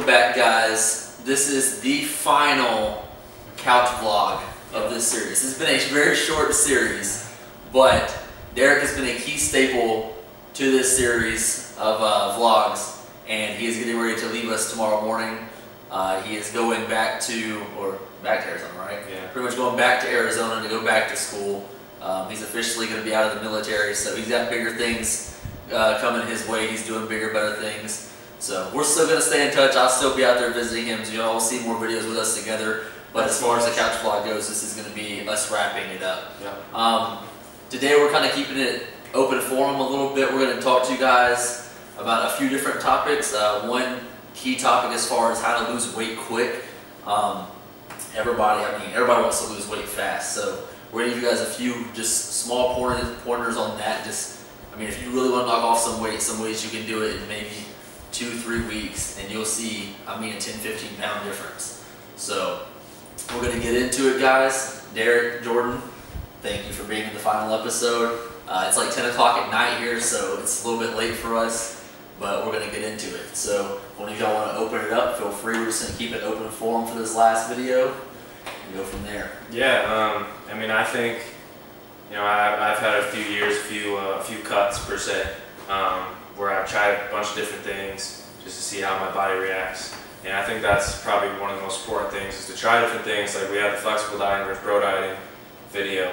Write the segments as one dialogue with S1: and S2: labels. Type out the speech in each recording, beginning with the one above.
S1: welcome back, guys. This is the final couch vlog of this series. This has been a very short series, but Derek has been a key staple to this series of vlogs, and he is getting ready to leave us tomorrow morning. He is going back to Arizona, right?
S2: Yeah.
S1: Pretty much going back to Arizona to go back to school. He's officially going to be out of the military, so he's got bigger things coming his way. He's doing bigger, better things. So we're still going to stay in touch. I'll still be out there visiting him, so y'all will see more videos with us together. But as far as the couch vlog goes, this is going to be us wrapping it up.
S2: Yeah.
S1: Today we're kind of keeping it open forum a little bit. We're going to talk to you guys about a few different topics. One key topic as far as how to lose weight quick. Everybody wants to lose weight fast, so we're going to give you guys a few just small pointers on that. If you really want to knock off some weight, some ways you can do it in maybe 2-3 weeks, and you'll see, a 10-15 pound difference. So we're going to get into it, guys. Derek, Jordan, thank you for being in the final episode. It's like 10 o'clock at night here, so it's a little bit late for us, but we're going to get into it. So if one of y'all want to open it up, feel free. We're just going to keep it open forum for this last video and go from there.
S2: Yeah, I think, I've had a few years, a few cuts per se, where I've tried a bunch of different things just to see how my body reacts. And I think that's probably one of the most important things, is to try different things. Like we had the flexible dieting versus bro dieting video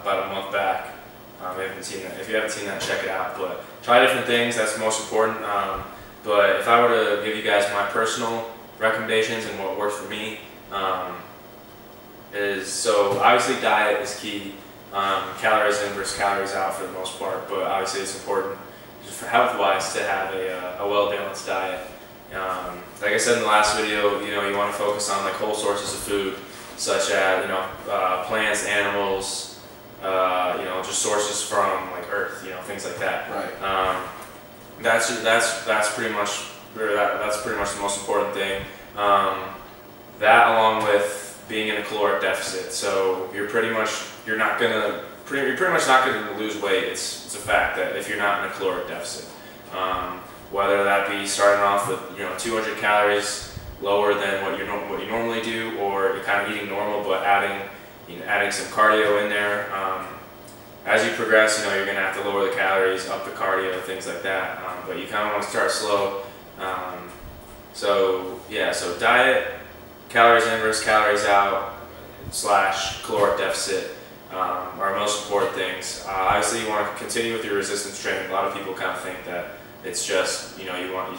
S2: about a month back. If you haven't seen that, check it out. But try different things, that's the most important. But if I were to give you guys my personal recommendations and what works for me, so obviously diet is key. Calories in versus calories out for the most part, but obviously it's important just for health-wise to have a well-balanced diet. Like I said in the last video, you want to focus on like whole sources of food, such as plants, animals, just sources from like earth, things like that.
S1: Right.
S2: That's pretty much the most important thing. That along with being in a caloric deficit, so you're pretty much not gonna lose weight. It's a fact that if you're not in a caloric deficit, whether that be starting off with 200 calories lower than what you normally do, or you're kind of eating normal but adding some cardio in there. As you progress, you're gonna have to lower the calories, up the cardio, things like that. But you kind of want to start slow. So diet, calories in versus calories out / caloric deficit are most important things. Obviously, you want to continue with your resistance training. A lot of people kind of think that it's just you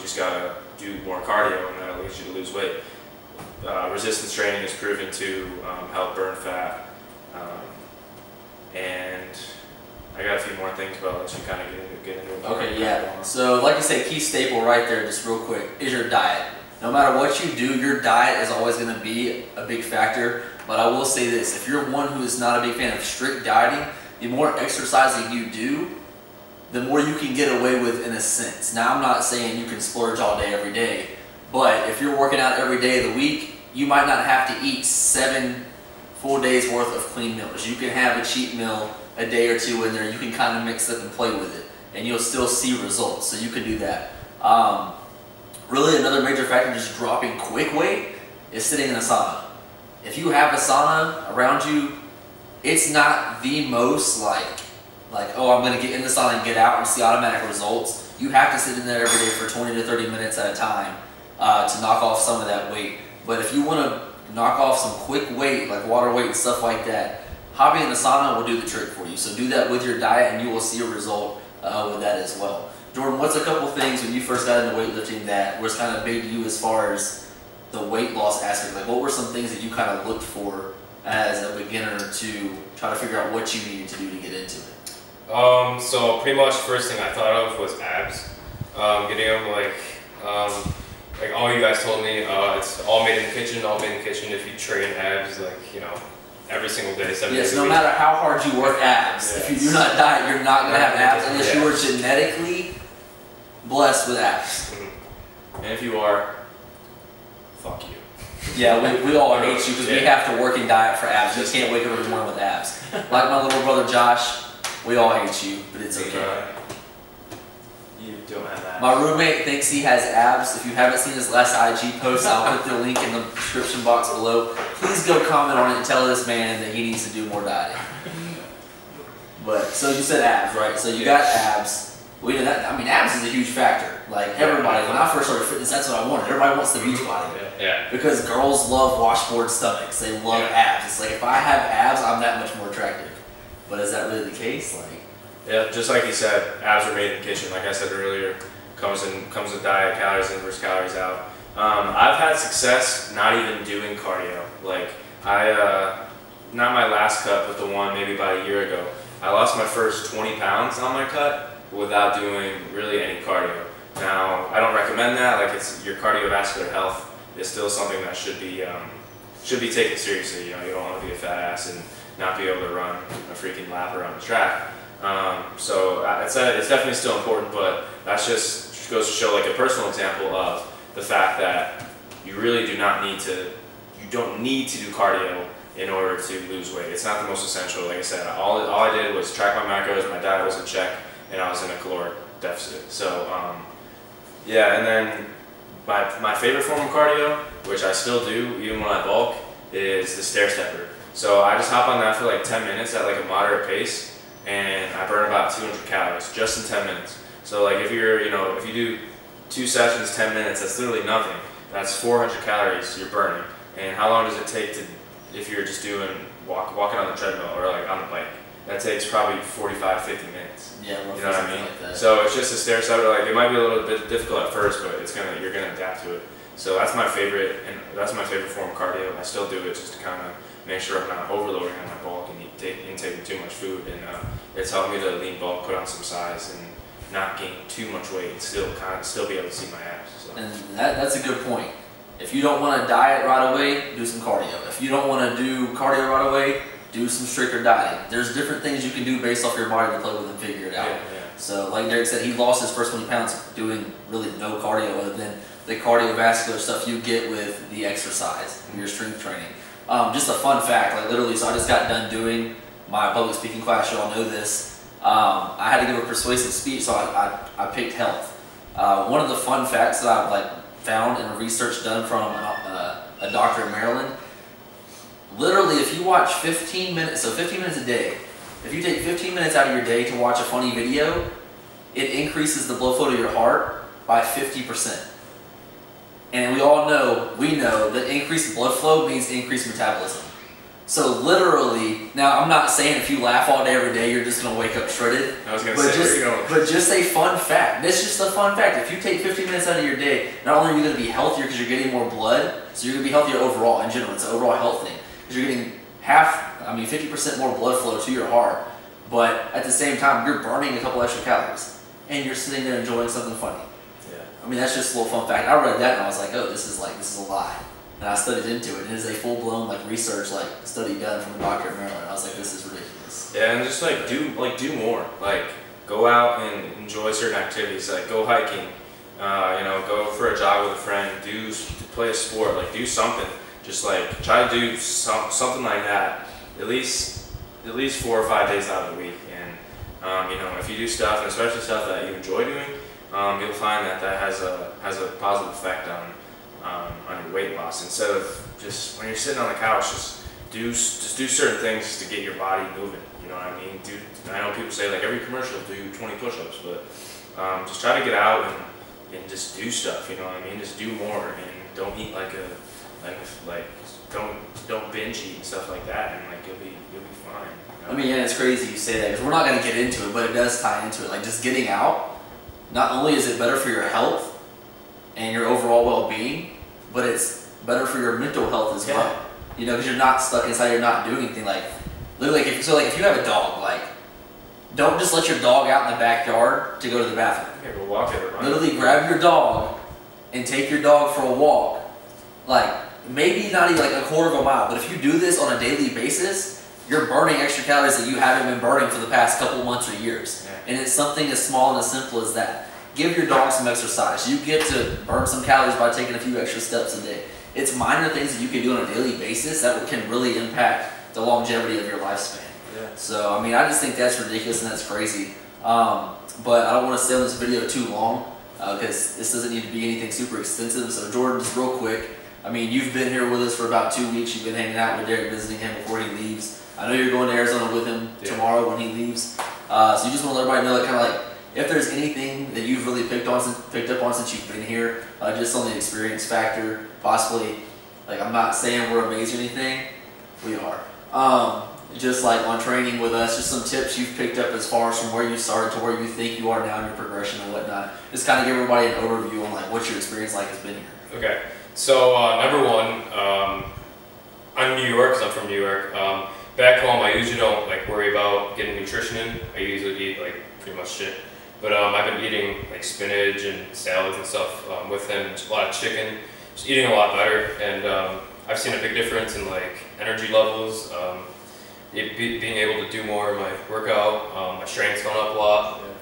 S2: just gotta do more cardio and that'll get you to lose weight. Resistance training is proven to help burn fat. And I got a few more things, but I'll let you kind of get into it.
S1: Okay, yeah. So like you say, key staple right there, just real quick, is your diet. No matter what you do, your diet is always going to be a big factor. But I will say this, if you're one who is not a big fan of strict dieting, the more exercising you do, the more you can get away with in a sense. Now, I'm not saying you can splurge all day every day, but if you're working out every day of the week, you might not have to eat 7 full days worth of clean meals. You can have a cheat meal a day or two in there. You can kind of mix it and play with it, and you'll still see results. So you can do that. Really, another major factor just dropping quick weight is sitting in a sauna. If you have a sauna around you, it's not the most like oh, I'm going to get in the sauna and get out and see automatic results. You have to sit in there every day for 20 to 30 minutes at a time to knock off some of that weight. But if you want to knock off some quick weight, like water weight and stuff like that, hopping in the sauna will do the trick for you. So do that with your diet and you will see a result with that as well. Jordan, what's a couple things when you first got into weightlifting that was kind of big to you as far as the weight loss aspect? Like, what were some things that you kind of looked for as a beginner to try to figure out what you needed to do to get into it?
S3: So pretty much first thing I thought of was abs. Getting them like all you guys told me, it's all made in the kitchen, if you train abs, every single day, 7 days a week.
S1: Yes, no matter how hard you work abs, if you do not diet, you're not going to have abs unless you are genetically blessed with abs.
S2: And if you are, fuck you.
S1: Yeah, we all hate you because we have to work and diet for abs. You just can't wake up every morning with abs. Like my little brother Josh, we all hate you, but it's okay.
S2: You don't have that.
S1: My roommate thinks he has abs. If you haven't seen his last IG post, I'll put the link in the description box below. Please go comment on it and tell this man that he needs to do more dieting. But so you said abs, right? So you got abs. We know that. I mean, abs is a huge factor. Like everybody, when I first started fitness, that's what I wanted. Everybody wants the beach body.
S3: Yeah.
S1: Because girls love washboard stomachs. They love abs. It's like if I have abs, I'm that much more attractive. But is that really the case? Like.
S2: Yeah, just like you said, abs are made in the kitchen. Like I said earlier, comes with diet, calories in versus calories out. I've had success not even doing cardio. Like not my last cut, but the one maybe about a year ago. I lost my first 20 pounds on my cut without doing really any cardio. Now, I don't recommend that. Like your cardiovascular health is still something that should be taken seriously. You know, you don't want to be a fat ass and not be able to run a freaking lap around the track. So it's definitely still important, but that just goes to show like a personal example of the fact that you really do not need to, you don't need to do cardio in order to lose weight. It's not the most essential. Like I said, all I did was track my macros, my diet was in check, and I was in a caloric deficit. So yeah, and then my favorite form of cardio, which I still do even when I bulk, is the stair stepper. So I just hop on that for like 10 minutes at like a moderate pace, and I burn about 200 calories just in 10 minutes. So like if you do 2 sessions, 10 minutes, that's literally nothing. That's 400 calories you're burning. And how long does it take to, if you're just doing walking on the treadmill or like on the bike? That takes probably 45, 50 minutes.
S1: Yeah,
S2: you know what I mean?
S1: Like that.
S2: So it's just a stair stepper. Like it might be a little bit difficult at first, but you're gonna adapt to it. So that's my favorite, and that's my favorite form of cardio. I still do it just to kind of make sure I'm not overloading on my bulk and intaking too much food. And it's helped me to lean bulk, put on some size, and not gain too much weight, and still be able to see my abs. So.
S1: And that's a good point. If you don't want to diet right away, do some cardio. If you don't want to do cardio right away, do some stricter dieting. There's different things you can do based off your body to play with and figure it out.
S2: Yeah.
S1: So like Derek said, he lost his first 20 pounds doing really no cardio other than the cardiovascular stuff you get with the exercise, your strength training. Just a fun fact, like literally, so I just got done doing my public speaking class, y'all know this. I had to give a persuasive speech, so I picked health. One of the fun facts that I've found in research done from a doctor in Maryland, literally if you watch 15 minutes, so 15 minutes a day, if you take 15 minutes out of your day to watch a funny video, it increases the blood flow to your heart by 50%. And we know that increased blood flow means increased metabolism. So literally, now I'm not saying if you laugh all day every day, you're just gonna wake up shredded.
S2: I was gonna say,
S1: but just a fun fact. This is just a fun fact. If you take 15 minutes out of your day, not only are you gonna be healthier because you're getting more blood, so you're gonna be healthier overall in general. It's an overall health thing. Because you're getting 50% more blood flow to your heart, but at the same time, you're burning a couple extra calories, and you're sitting there enjoying something funny.
S2: Yeah.
S1: I mean, that's just a little fun fact. I read that and I was like, oh, this is a lie. And I studied into it. It is a full-blown research study done from a doctor in Maryland. I was like, this is ridiculous.
S2: Yeah, and just do more. Like go out and enjoy certain activities. Like go hiking. Go for a jog with a friend. Play a sport. Like do something. Just try to do something like that. At least 4 or 5 days out of the week. And if you do stuff, and especially stuff that you enjoy doing, you'll find that has a positive effect on your weight loss. Instead of just when you're sitting on the couch, just do certain things to get your body moving. You know what I mean? I know people say every commercial do 20 push-ups, but just try to get out and just do stuff. You know what I mean? Just do more, and don't eat don't binge eat and stuff like that, and you'll be fine. You know?
S1: I mean, yeah, it's crazy you say that because we're not going to get into it, but it does tie into it. Just getting out, not only is it better for your health and your overall well-being, but it's better for your mental health as well. Because you're not stuck inside, you're not doing anything. Literally, if you have a dog, don't just let your dog out in the backyard to go to the bathroom.
S2: Yeah, go walk it or run.
S1: Literally, grab your dog and take your dog for a walk. Maybe not even a quarter of a mile, but if you do this on a daily basis, you're burning extra calories that you haven't been burning for the past couple months or years.
S2: Yeah.
S1: And it's something as small and as simple as that. Give your dog some exercise. You get to burn some calories by taking a few extra steps a day. It's minor things that you can do on a daily basis that can really impact the longevity of your lifespan.
S2: Yeah.
S1: So, I just think that's ridiculous and that's crazy. but I don't want to stay on this video too long because this doesn't need to be anything super extensive. So Jordan, just real quick, I mean, you've been here with us for about 2 weeks. You've been hanging out with Derek, visiting him before he leaves. I know you're going to Arizona with him tomorrow when he leaves. So you just want to let everybody know that kind of like, if there's anything that you've really picked up on since you've been here, just on the experience factor, possibly, like I'm not saying we're amazing or anything, we are. Just like on training with us, just some tips you've picked up as far as from where you started to where you think you are now in your progression and whatnot. Just kind of give everybody an overview on like what your experience like has been here.
S3: Okay, so number one, I'm New York because I'm from New York. Back home, I usually don't like worry about getting nutrition in. I usually eat like pretty much shit. But I've been eating like spinach and salads and stuff with him, just a lot of chicken, just eating a lot better. And I've seen a big difference in like energy levels, being able to do more of my workout. My strength's gone up a lot. Yeah.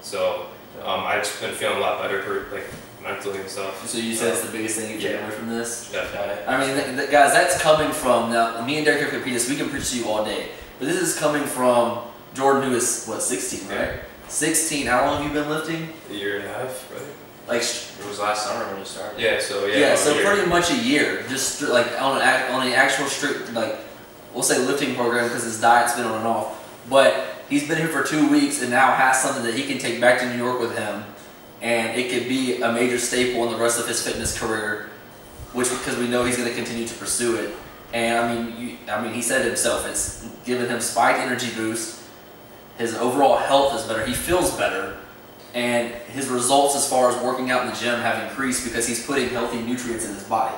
S3: So I've just been feeling a lot better like mentally and stuff.
S1: So you said it's the biggest thing you've taken away from this?
S3: Definitely.
S1: I mean, guys, that's coming from, now me and Derek have competed, so we can preach to you all day. But this is coming from Jordan, who is, what, 16, right?
S3: Yeah.
S1: 16, how long have you been lifting?
S3: A year and a half, right?
S1: Like,
S2: It was last summer when you started.
S3: Yeah, so
S1: pretty much a year, just like on an actual strict, like, we'll say lifting program because his diet's been on and off. But he's been here for 2 weeks and now has something that he can take back to New York with him. And it could be a major staple in the rest of his fitness career, which because we know he's going to continue to pursue it. And I mean, he said it himself, it's given him spiked energy boost. His overall health is better. He feels better. And his results as far as working out in the gym have increased because he's putting healthy nutrients in his body.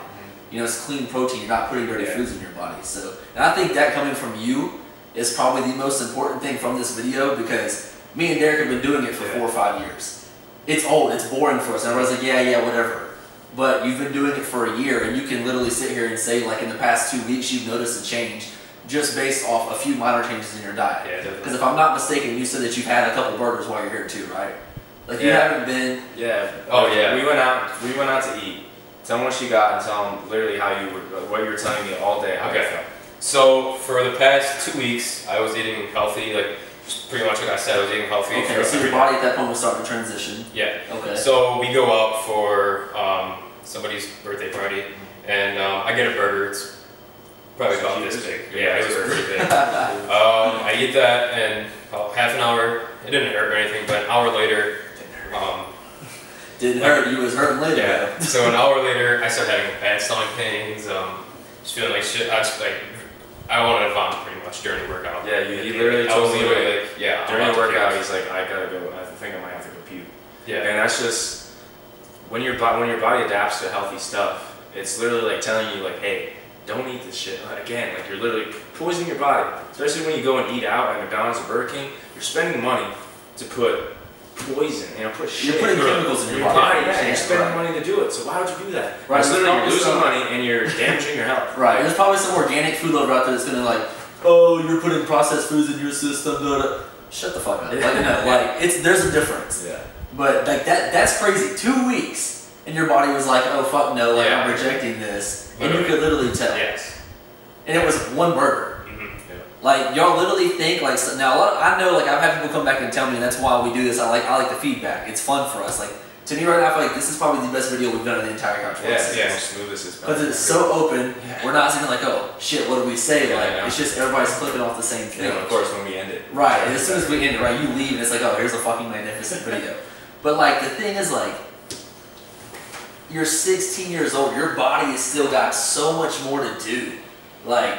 S1: You know, it's clean protein. You're not putting dirty foods in your body. So, and I think that coming from you is probably the most important thing from this video because me and Derek have been doing it for 4 or 5 years. It's old. It's boring for us. Everybody's like, yeah, whatever. But you've been doing it for a year, and you can literally sit here and say, like, in the past 2 weeks, you've noticed a change just based off a few minor changes in your diet.
S3: Yeah, definitely.
S1: Because if I'm not mistaken, you said that you've had a couple burgers while you're here too, right? Like you haven't been.
S2: Yeah.
S3: Oh yeah.
S2: We went out to eat. Tell them what you got and tell them literally how you were, what you were telling me all day. How you felt.
S3: So for the past 2 weeks, I was eating healthy, like pretty much like I said, I was eating healthy.
S1: Okay, so your body at that point was starting to transition.
S3: Yeah.
S1: Okay.
S3: So we go out for somebody's birthday party, and I get a burger. It's probably about this big. Yeah, it was pretty big. I eat that, and about half an hour, it didn't hurt or anything, but an hour later,
S1: didn't hurt. You was hurting later.
S3: Yeah. So an hour later, I started having bad stomach pains. Just feeling like shit. I wanted to vomit pretty much during the workout.
S2: Yeah, he literally told me during the workout, he's like, I gotta go. I think I might have to go puke. Yeah. And that's just when your body adapts to healthy stuff. It's literally like telling you like, hey, don't eat this shit. Again, like you're literally poisoning your body. Especially when you go and eat out at McDonald's or Burger King, you're spending money to put poison, put shit.
S1: You're putting chemicals in your body.
S2: Yeah, you're spending money to do it. So why would you do that? Right. It's literally you're losing money and you're damaging your health.
S1: Right. And there's probably some organic food lover out there that's gonna like, oh, you're putting processed foods in your system. Shut the fuck up. There's a difference.
S2: Yeah.
S1: But like that's crazy. 2 weeks, and your body was like, oh fuck no, like I'm rejecting this, and you could literally tell.
S3: Yes.
S1: And it was one burger. Like y'all literally think like now I know like I've had people come back and tell me and that's why we do this. I like the feedback. It's fun for us. Like to me right now I feel like this is probably the best video we've done in the entire country.
S2: Smoothest
S1: because it's so open. We're not saying like oh shit what do we say it's just everybody's clipping off the same thing.
S2: And of course when we end it.
S1: Right. And as soon as we end it right you leave and it's like oh here's a fucking magnificent video. But like the thing is like you're 16 years old. Your body has still got so much more to do. Like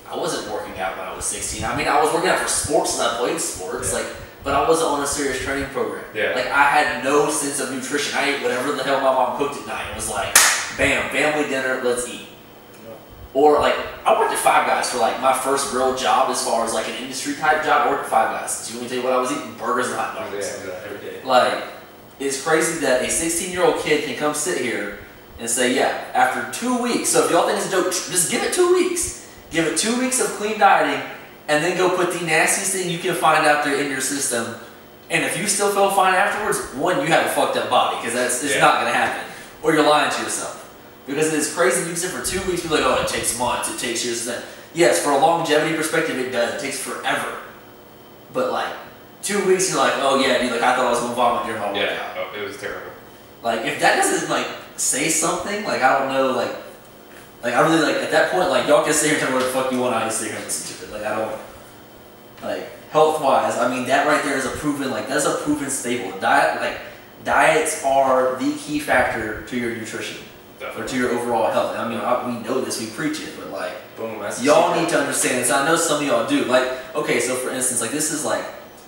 S1: I wasn't working out when I was 16. I mean, I was working out for sports and I played sports, but I wasn't on a serious training program.
S3: Yeah.
S1: Like, I had no sense of nutrition. I ate whatever the hell my mom cooked at night. It was like, bam, family dinner, let's eat. Yeah. Or, like, I worked at Five Guys for, like, my first real job as far as, like, an industry-type job. I worked at Five Guys. Do you want me to tell you what I was eating? Burgers and hot dogs.
S2: Yeah, every day.
S1: Like, it's crazy that a 16-year-old kid can come sit here and say, yeah, after 2 weeks, so if y'all think it's a joke, just give it 2 weeks. Give it 2 weeks of clean dieting, and then go put the nastiest thing you can find out there in your system. And if you still feel fine afterwards, one, you have a fucked up body, because it's not going to happen. Or you're lying to yourself. Because it is crazy, you can sit for 2 weeks, be like, oh, it takes months, it takes years. Yes, for a longevity perspective, it does. It takes forever. But like, 2 weeks, you're like, oh yeah, dude, like I thought I was gonna vomit during my workout.
S3: Yeah, oh, it was terrible.
S1: Like if that doesn't like say something, like I don't know, like I really like at that point, like y'all can sit here and tell me what the fuck you want, I can sit here and listen to it. Like I don't like health wise, I mean that right there is a proven that's a proven staple. Diets are the key factor to your nutrition. Or to your overall health. I mean, we know this, we preach it, but like,
S2: Boom, that's
S1: y'all need to understand this. I know some of y'all do. Like, okay, so for instance, like this is like,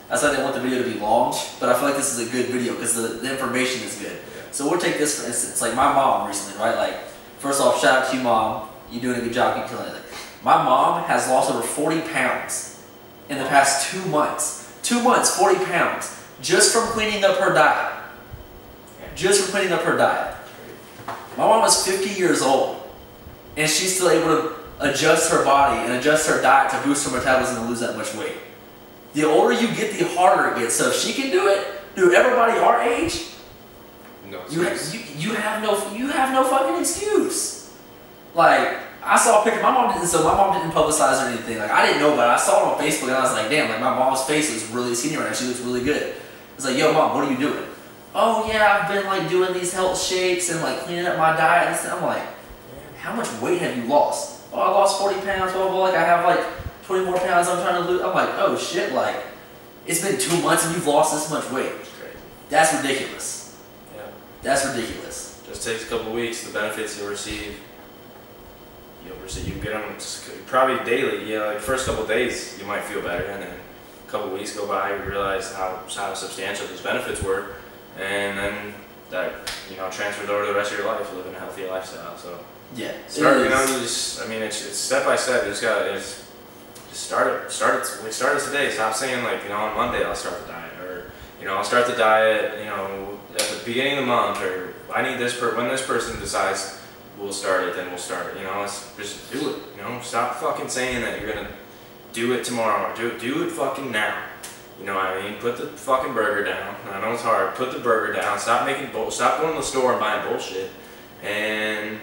S1: I said I didn't want the video to be long, but I feel like this is a good video because the information is good.
S2: Yeah.
S1: So we'll take this for instance, like my mom recently, right? Like, first off, shout out to you, Mom. You're doing a good job, keep killing it. My mom has lost over 40 pounds in the past 2 months. 2 months, 40 pounds, just from cleaning up her diet. Just from cleaning up her diet. My mom is 50 years old, and she's still able to adjust her body and adjust her diet to boost her metabolism and lose that much weight. The older you get, the harder it gets. So if she can do it, dude, everybody our age,
S3: No
S1: you
S3: excuse.
S1: have no fucking excuse. Like I saw a picture. My mom didn't publicize or anything. Like I didn't know about it. I saw it on Facebook, and I was like, damn, like my mom's face looks really skinny right now. She looks really good. It's like, yo, mom, what are you doing? Oh yeah, I've been like doing these health shakes and like cleaning up my diet and stuff. I'm like, how much weight have you lost? Oh, I lost 40 pounds, blah, blah, blah. Like I have like 20 more pounds I'm trying to lose. I'm like, oh shit, like it's been 2 months and you've lost this much weight.
S2: It's crazy.
S1: That's ridiculous.
S2: Yeah.
S1: That's ridiculous.
S2: Just takes a couple of weeks. The benefits you'll receive. You get them probably daily. You know, like the first couple of days you might feel better, and then a couple of weeks go by, you realize how substantial these benefits were. And then that, transfers over to the rest of your life, living a healthy lifestyle. So
S1: Yeah.
S2: start, it's step by step. You just gotta just start it. We start it today. Stop saying like, on Monday I'll start the diet, or I'll start the diet, at the beginning of the month, or I need this when this person decides we'll start it, then we'll start it. Let's just do it. Stop fucking saying that you're gonna do it tomorrow, or do it fucking now. You know what I mean? Put the fucking burger down. I know it's hard. Put the burger down. Stop Stop going to the store and buying bullshit, and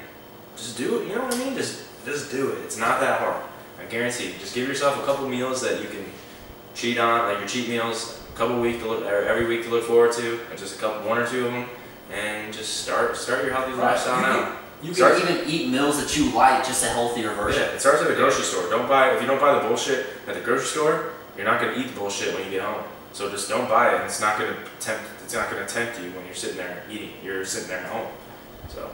S2: just do it. You know what I mean? Just do it. It's not that hard. I guarantee you. Just give yourself a couple meals that you can cheat on, like your cheat meals, a couple every week to look forward to, or just one or two of them, and just start your healthy lifestyle now.
S1: You can even eat meals that you like, just a healthier version.
S2: Yeah, it starts at the grocery store. If you don't buy the bullshit at the grocery store, you're not gonna eat the bullshit when you get home. So just don't buy it. And it's not gonna tempt you when you're sitting there eating. You're sitting there at home. So.